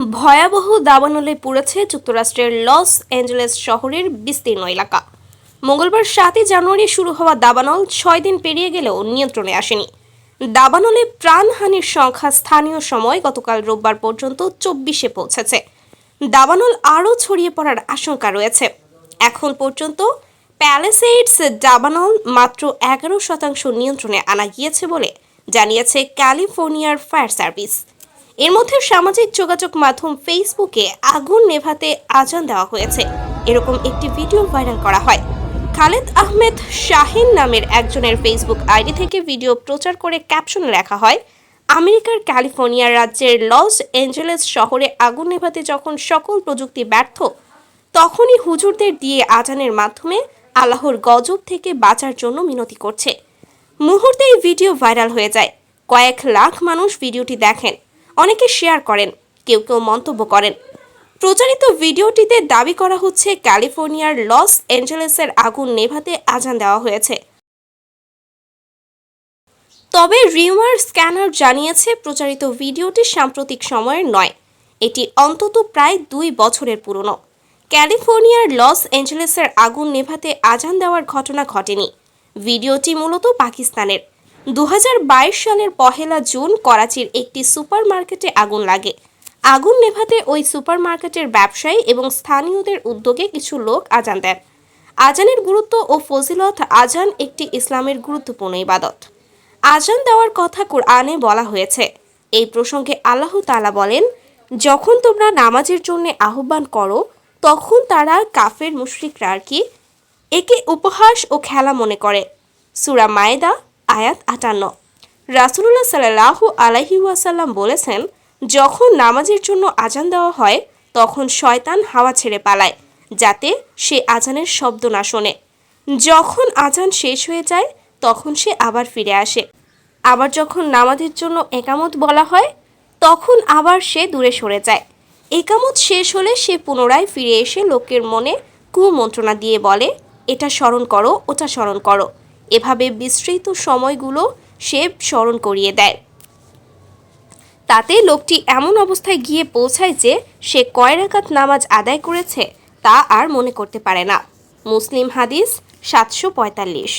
ভয়াবহ দাবানলে পুড়েছে যুক্তরাষ্ট্রের Los Angeles শহরের বিস্তীর্ণ এলাকা। মঙ্গলবার 7 জানুয়ারি শুরু হওয়া দাবানল 6 দিন পেরিয়ে গেলেও নিয়ন্ত্রণে আসেনি। দাবানলে প্রাণহানির সংখ্যা স্থানীয় সময় গতকাল রোববার পর্যন্ত 24-এ পৌঁছেছে। দাবানল আরও ছড়িয়ে পড়ার আশঙ্কা রয়েছে। এখন পর্যন্ত প্যালেসেইডস দাবানল মাত্র 11% নিয়ন্ত্রণে আনা গিয়েছে বলে জানিয়েছে ক্যালিফোর্নিয়ার ফায়ার সার্ভিস। এর মধ্যে সামাজিক যোগাযোগ মাধ্যম ফেসবুকে আগুন নেভাতে আজান দেওয়া হয়েছে এরকম একটি ভিডিও ভাইরাল করা হয়। খালেদ আহমেদ শাহিন নামের একজনের ফেসবুক আইডি থেকে ভিডিও প্রচার করে ক্যাপশনে লেখা হয়, আমেরিকার ক্যালিফোর্নিয়া রাজ্যের লস অ্যাঞ্জেলেস শহরে আগুন নেভাতে যখন সকল প্রযুক্তি ব্যর্থ, তখনই হুজুরদের দিয়ে আজানের মাধ্যমে আল্লাহর গজব থেকে বাঁচার জন্য মিনতি করছে। মুহূর্তেই ভিডিও ভাইরাল হয়ে যায়। কয়েক লাখ মানুষ ভিডিওটি দেখেন, অনেকে শেয়ার করেন, কেউ কেউ মন্তব্য করেন। প্রচারিত ভিডিওটিতে দাবি করা হচ্ছে ক্যালিফোর্নিয়ার লস অ্যাঞ্জেলেসের আগুন নেভাতে আজান দেওয়া হয়েছে। তবে রিউমার স্ক্যানার জানিয়েছে প্রচারিত ভিডিওটি সাম্প্রতিক সময়ের নয়, এটি অন্তত প্রায় 2 বছরের পুরনো। ক্যালিফোর্নিয়ার লস অ্যাঞ্জেলেসের আগুন নেভাতে আজান দেওয়ার ঘটনা ঘটেনি। ভিডিওটি মূলত পাকিস্তানের। 2022 সালের 1 জুন করাচির একটি সুপারমার্কেটে আগুন লাগে। আগুন নেভাতে ওই সুপারমার্কেটের ব্যবসায়ী এবং স্থানীয়দের উদ্যোগে কিছু লোক আজান দেন। আজানের গুরুত্ব ও ফজিলত। আজান একটি ইসলামের গুরুত্বপূর্ণ ইবাদত। আজান দেওয়ার কথা কোরআনে বলা হয়েছে। এই প্রসঙ্গে আল্লাহ তাআলা বলেন, যখন তোমরা নামাজের জন্য আহ্বান করো তখন তারা কাফের মুশরিকরা একে উপহাস ও খেলা মনে করে। সূরা মায়েদা আয়াত 58। রাসূলুল্লাহ সাল্লাল্লাহু আলাইহি ওয়াসাল্লাম বলেছেন, যখন নামাজের জন্য আজান দেওয়া হয় তখন শয়তান হাওয়া ছেড়ে পালায় যাতে সে আজানের শব্দ না শোনে। যখন আজান শেষ হয়ে যায় তখন সে আবার ফিরে আসে। আবার যখন নামাজের জন্য একামত বলা হয় তখন আবার সে দূরে সরে যায়। একামত শেষ হলে সে পুনরায় ফিরে এসে লোকের মনে কুমন্ত্রণা দিয়ে বলে, এটা স্মরণ করো, ওটা স্মরণ করো। এভাবে বিস্তৃত সময়গুলো সে স্মরণ করিয়ে দেয়। তাতে লোকটি এমন অবস্থায় গিয়ে পৌঁছায় যে সে কয় রাকাত নামাজ আদায় করেছে তা আর মনে করতে পারে না। মুসলিম হাদিস 745।